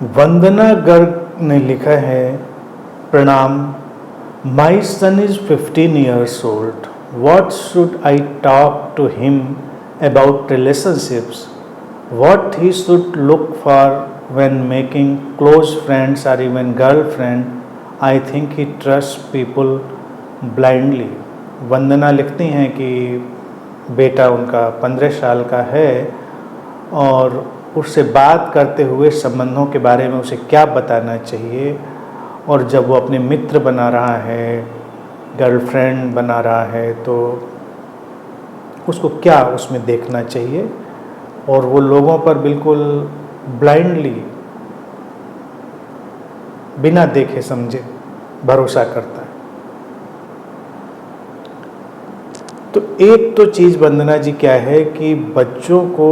वंदना गर्ग ने लिखा है, प्रणाम। माई सन is 15 years old. What should I talk to him about relationships? What he should look for when making close friends or even girlfriend? I think he trusts people blindly. वंदना लिखती हैं कि बेटा उनका 15 साल का है और उससे बात करते हुए संबंधों के बारे में उसे क्या बताना चाहिए, और जब वो अपने मित्र बना रहा है, गर्लफ्रेंड बना रहा है, तो उसको क्या उसमें देखना चाहिए, और वो लोगों पर बिल्कुल ब्लाइंडली बिना देखे समझे भरोसा करता है। तो एक तो चीज़ वंदना जी क्या है कि बच्चों को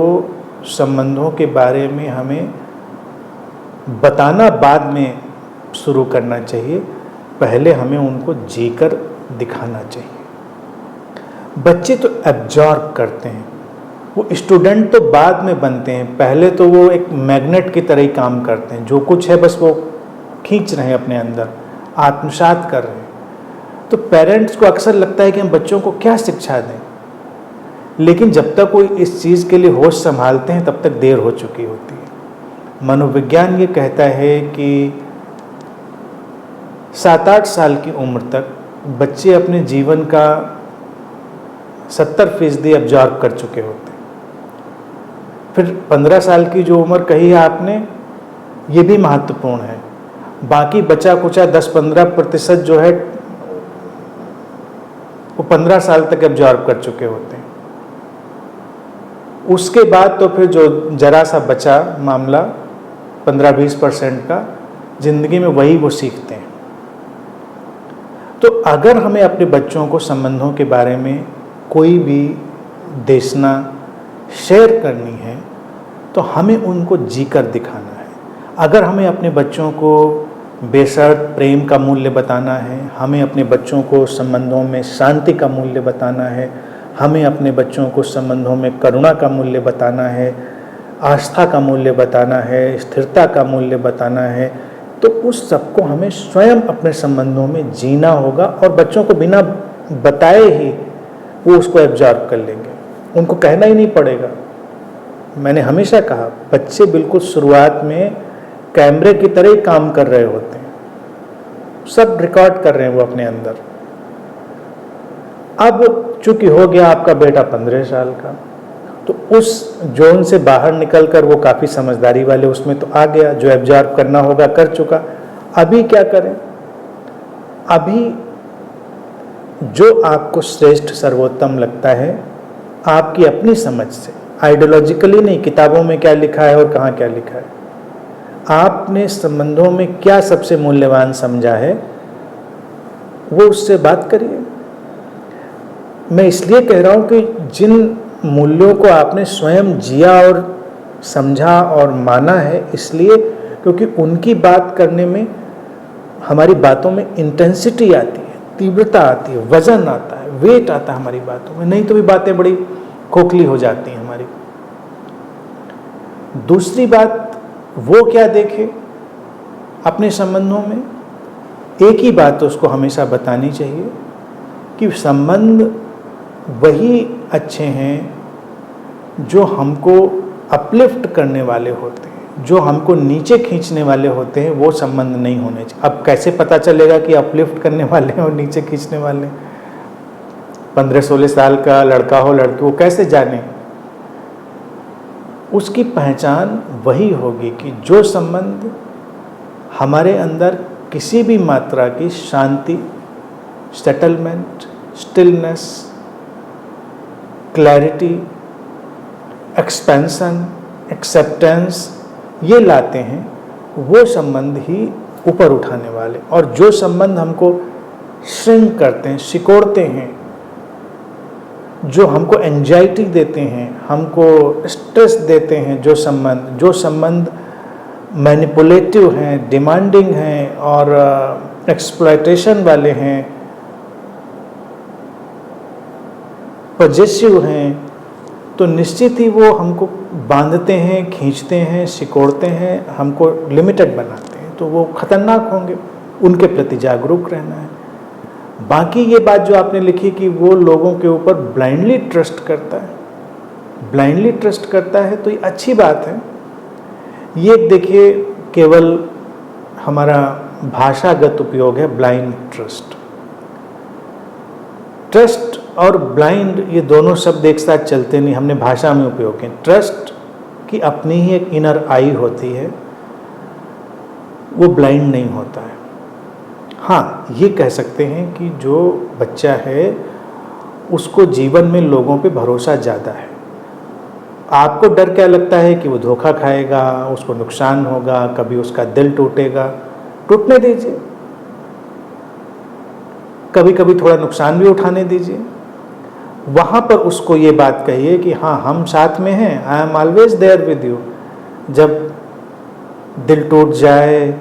संबंधों के बारे में हमें बताना बाद में शुरू करना चाहिए, पहले हमें उनको जीकर दिखाना चाहिए। बच्चे तो एब्जॉर्ब करते हैं, वो स्टूडेंट तो बाद में बनते हैं, पहले तो वो एक मैग्नेट की तरह ही काम करते हैं, जो कुछ है बस वो खींच रहे हैं अपने अंदर, आत्मसात कर रहे हैं। तो पेरेंट्स को अक्सर लगता है कि हम बच्चों को क्या शिक्षा दें, लेकिन जब तक वो इस चीज़ के लिए होश संभालते हैं तब तक देर हो चुकी होती है। मनोविज्ञान ये कहता है कि 7-8 साल की उम्र तक बच्चे अपने जीवन का 70% एब्जॉर्ब कर चुके होते हैं। फिर 15 साल की जो उम्र कही है आपने, ये भी महत्वपूर्ण है। बाकी बचा कुचा 10-15% जो है वो 15 साल तक एब्जॉर्ब कर चुके होते हैं। उसके बाद तो फिर जो जरा सा बचा मामला 15-20% का, जिंदगी में वही वो सीखते हैं। तो अगर हमें अपने बच्चों को संबंधों के बारे में कोई भी देशना शेयर करनी है तो हमें उनको जीकर दिखाना है। अगर हमें अपने बच्चों को बेशर्त प्रेम का मूल्य बताना है, हमें अपने बच्चों को संबंधों में शांति का मूल्य बताना है, हमें अपने बच्चों को संबंधों में करुणा का मूल्य बताना है, आस्था का मूल्य बताना है, स्थिरता का मूल्य बताना है, तो उस सबको हमें स्वयं अपने संबंधों में जीना होगा, और बच्चों को बिना बताए ही वो उसको एब्जॉर्ब कर लेंगे, उनको कहना ही नहीं पड़ेगा। मैंने हमेशा कहा, बच्चे बिल्कुल शुरुआत में कैमरे की तरह ही काम कर रहे होते हैं, सब रिकॉर्ड कर रहे हैं वो अपने अंदर। अब चूंकि हो गया आपका बेटा 15 साल का, तो उस जोन से बाहर निकलकर वो काफ़ी समझदारी वाले उसमें तो आ गया, जो एब्जॉर्ब करना होगा कर चुका। अभी क्या करें? अभी जो आपको श्रेष्ठ सर्वोत्तम लगता है आपकी अपनी समझ से, आइडियोलॉजिकली नहीं, किताबों में क्या लिखा है और कहाँ क्या लिखा है, आपने संबंधों में क्या सबसे मूल्यवान समझा है, वो उससे बात करिए। मैं इसलिए कह रहा हूँ कि जिन मूल्यों को आपने स्वयं जिया और समझा और माना है, इसलिए क्योंकि उनकी बात करने में हमारी बातों में इंटेंसिटी आती है, तीव्रता आती है, वजन आता है, वेट आता है हमारी बातों में, नहीं तो भी बातें बड़ी खोखली हो जाती हैं हमारी। दूसरी बात, वो क्या देखे अपने संबंधों में, एक ही बात उसको हमेशा बतानी चाहिए कि संबंध वही अच्छे हैं जो हमको अपलिफ्ट करने वाले होते हैं, जो हमको नीचे खींचने वाले होते हैं वो संबंध नहीं होने चाहिए। अब कैसे पता चलेगा कि अपलिफ्ट करने वाले हैं और नीचे खींचने वाले हैं? 15-16 साल का लड़का हो लड़की हो, कैसे जाने? उसकी पहचान वही होगी कि जो संबंध हमारे अंदर किसी भी मात्रा की शांति, settlement, stillness, clarity, expansion, acceptance ये लाते हैं, वो संबंध ही ऊपर उठाने वाले। और जो संबंध हमको श्रिंक करते हैं, सिकोड़ते हैं, जो हमको एंजाइटी देते हैं, हमको स्ट्रेस देते हैं, जो संबंध मैनिपुलेटिव हैं, डिमांडिंग हैं और एक्सप्लॉयटेशन वाले हैं, पॉजेसिव हैं, तो निश्चित ही वो हमको बांधते हैं, खींचते हैं, सिकोड़ते हैं, हमको लिमिटेड बनाते हैं, तो वो खतरनाक होंगे। उनके प्रति जागरूक रहना है। बाकी ये बात जो आपने लिखी कि वो लोगों के ऊपर ब्लाइंडली ट्रस्ट करता है, ब्लाइंडली ट्रस्ट करता है, तो ये अच्छी बात है। ये देखिए केवल हमारा भाषागत उपयोग है, ब्लाइंड ट्रस्ट। ट्रस्ट और ब्लाइंड ये दोनों शब्द एक साथ चलते नहीं, हमने भाषा में उपयोग किए। ट्रस्ट की अपनी ही एक इनर आई होती है, वो ब्लाइंड नहीं होता है। हाँ, ये कह सकते हैं कि जो बच्चा है उसको जीवन में लोगों पे भरोसा ज़्यादा है। आपको डर क्या लगता है कि वो धोखा खाएगा, उसको नुकसान होगा, कभी उसका दिल टूटेगा। टूटने दीजिए, कभी कभी थोड़ा नुकसान भी उठाने दीजिए। वहाँ पर उसको ये बात कहिए कि हाँ, हम साथ में हैं, I am always there with you. जब दिल टूट जाए,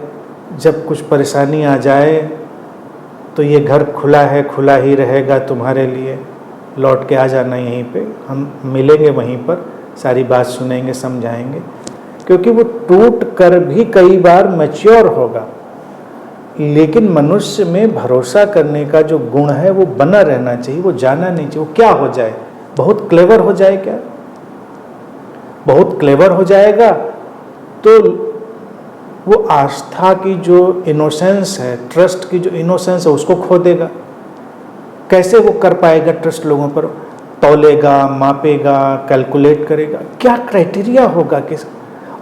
जब कुछ परेशानी आ जाए, तो ये घर खुला है, खुला ही रहेगा तुम्हारे लिए। लौट के आ जाना यहीं पे, हम मिलेंगे वहीं पर, सारी बात सुनेंगे, समझाएंगे। क्योंकि वो टूट कर भी कई बार मैच्योर होगा, लेकिन मनुष्य में भरोसा करने का जो गुण है वो बना रहना चाहिए, वो जाना नहीं चाहिए। वो क्या हो जाए, बहुत क्लेवर हो जाए क्या, बहुत क्लेवर हो जाएगा तो वो आस्था की जो इनोसेंस है, ट्रस्ट की जो इनोसेंस है, उसको खो देगा। कैसे वो कर पाएगा ट्रस्ट लोगों पर? तौलेगा, मापेगा, कैलकुलेट करेगा, क्या क्राइटेरिया होगा किस,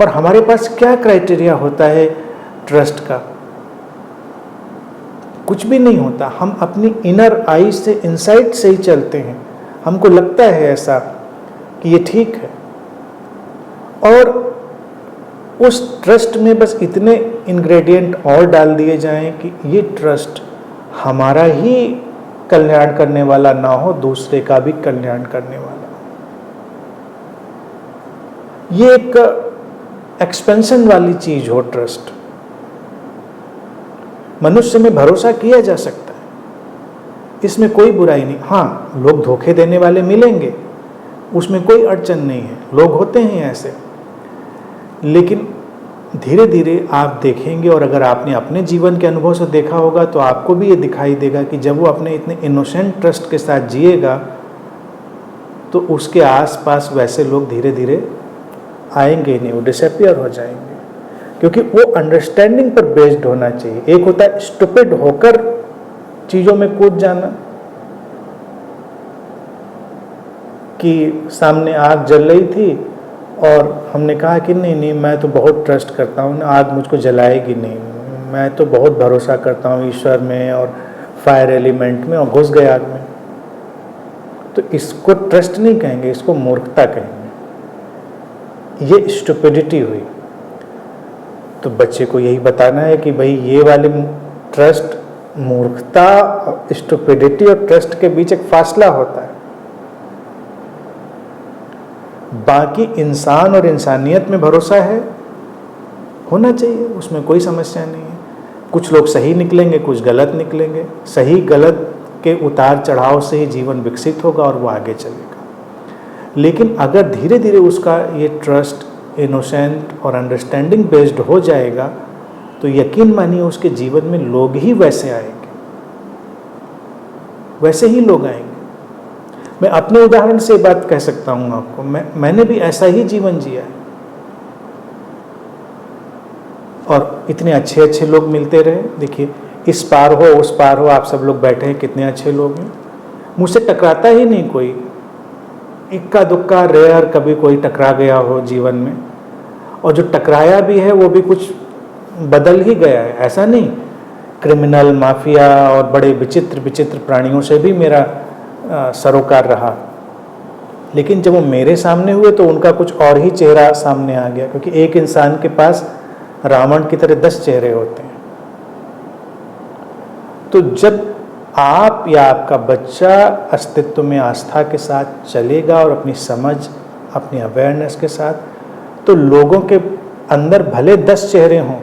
और हमारे पास क्या क्राइटेरिया होता है ट्रस्ट का? कुछ भी नहीं होता। हम अपनी इनर आई से, इनसाइट से ही चलते हैं। हमको लगता है ऐसा कि ये ठीक है, और उस ट्रस्ट में बस इतने इंग्रेडिएंट और डाल दिए जाएं कि ये ट्रस्ट हमारा ही कल्याण करने वाला ना हो, दूसरे का भी कल्याण करने वाला। ये एक एक्सपेंशन वाली चीज हो ट्रस्ट। मनुष्य में भरोसा किया जा सकता है, इसमें कोई बुराई नहीं। हाँ, लोग धोखे देने वाले मिलेंगे, उसमें कोई अड़चन नहीं है, लोग होते हैं ऐसे। लेकिन धीरे धीरे आप देखेंगे, और अगर आपने अपने जीवन के अनुभव से देखा होगा तो आपको भी ये दिखाई देगा कि जब वो अपने इतने इनोसेंट ट्रस्ट के साथ जिएगा तो उसके आसपास वैसे लोग धीरे धीरे आएंगे नहीं, वो डिसअपियर हो जाएंगे। क्योंकि वो अंडरस्टैंडिंग पर बेस्ड होना चाहिए। एक होता है स्टूपिड होकर चीज़ों में कूद जाना, कि सामने आग जल रही थी और हमने कहा कि नहीं नहीं, मैं तो बहुत ट्रस्ट करता हूँ, आग मुझको जलाएगी नहीं, मैं तो बहुत भरोसा करता हूँ ईश्वर में और फायर एलिमेंट में, और घुस गए आग में। तो इसको ट्रस्ट नहीं कहेंगे, इसको मूर्खता कहेंगे। ये स्टुपिडिटी हुई। तो बच्चे को यही बताना है कि भाई ये वाले ट्रस्ट, मूर्खता, स्टुपिडिटी और ट्रस्ट के बीच एक फासला होता है। बाकी इंसान और इंसानियत में भरोसा है, होना चाहिए, उसमें कोई समस्या नहीं है। कुछ लोग सही निकलेंगे, कुछ गलत निकलेंगे। सही गलत के उतार चढ़ाव से ही जीवन विकसित होगा और वो आगे चलेगा। लेकिन अगर धीरे धीरे उसका ये ट्रस्ट इनोसेंट और अंडरस्टैंडिंग बेस्ड हो जाएगा तो यकीन मानिए उसके जीवन में लोग ही वैसे आएंगे, वैसे ही लोग आएंगे। मैं अपने उदाहरण से बात कह सकता हूँ आपको, मैंने भी ऐसा ही जीवन जिया है, और इतने अच्छे अच्छे लोग मिलते रहे। देखिए, इस पार हो उस पार हो, आप सब लोग बैठे हैं, कितने अच्छे लोग हैं। मुझसे टकराता ही नहीं कोई, इक्का दुक्का रेयर कभी कोई टकरा गया हो जीवन में, और जो टकराया भी है वो भी कुछ बदल ही गया है, ऐसा नहीं। क्रिमिनल, माफिया और बड़े विचित्र विचित्र प्राणियों से भी मेरा सरोकार रहा, लेकिन जब वो मेरे सामने हुए तो उनका कुछ और ही चेहरा सामने आ गया। क्योंकि एक इंसान के पास रावण की तरह 10 चेहरे होते हैं। तो जब आप या आपका बच्चा अस्तित्व में आस्था के साथ चलेगा और अपनी समझ, अपनी अवेयरनेस के साथ, तो लोगों के अंदर भले 10 चेहरे हों,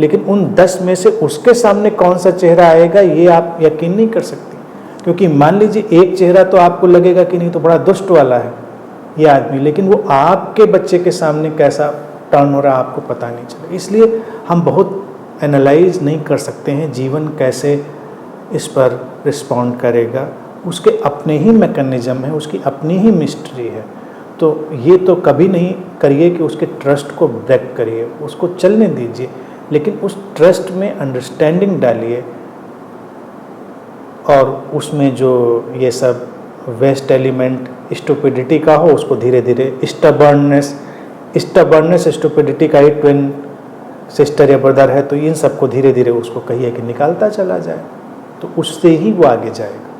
लेकिन उन 10 में से उसके सामने कौन सा चेहरा आएगा ये आप यकीन नहीं कर सकते। क्योंकि मान लीजिए एक चेहरा तो आपको लगेगा कि नहीं तो बड़ा दुष्ट वाला है, ये आदमी, लेकिन वो आपके बच्चे के सामने कैसा टर्न हो रहा है आपको पता नहीं चला। इसलिए हम बहुत एनालाइज नहीं कर सकते हैं जीवन कैसे इस पर रिस्पॉन्ड करेगा। उसके अपने ही मैकेनिज़्म है, उसकी अपनी ही मिस्ट्री है। तो ये तो कभी नहीं करिए कि उसके ट्रस्ट को ब्रेक करिए, उसको चलने दीजिए, लेकिन उस ट्रस्ट में अंडरस्टैंडिंग डालिए और उसमें जो ये सब वेस्ट एलिमेंट स्टुपिडिटी का हो उसको धीरे धीरे, स्टबर्ननेस स्टुपिडिटी का ही ट्विन सिस्टर या ब्रदर है, तो इन सबको धीरे धीरे उसको कहिए कि निकालता चला जाए, तो उससे ही वो आगे जाएगा।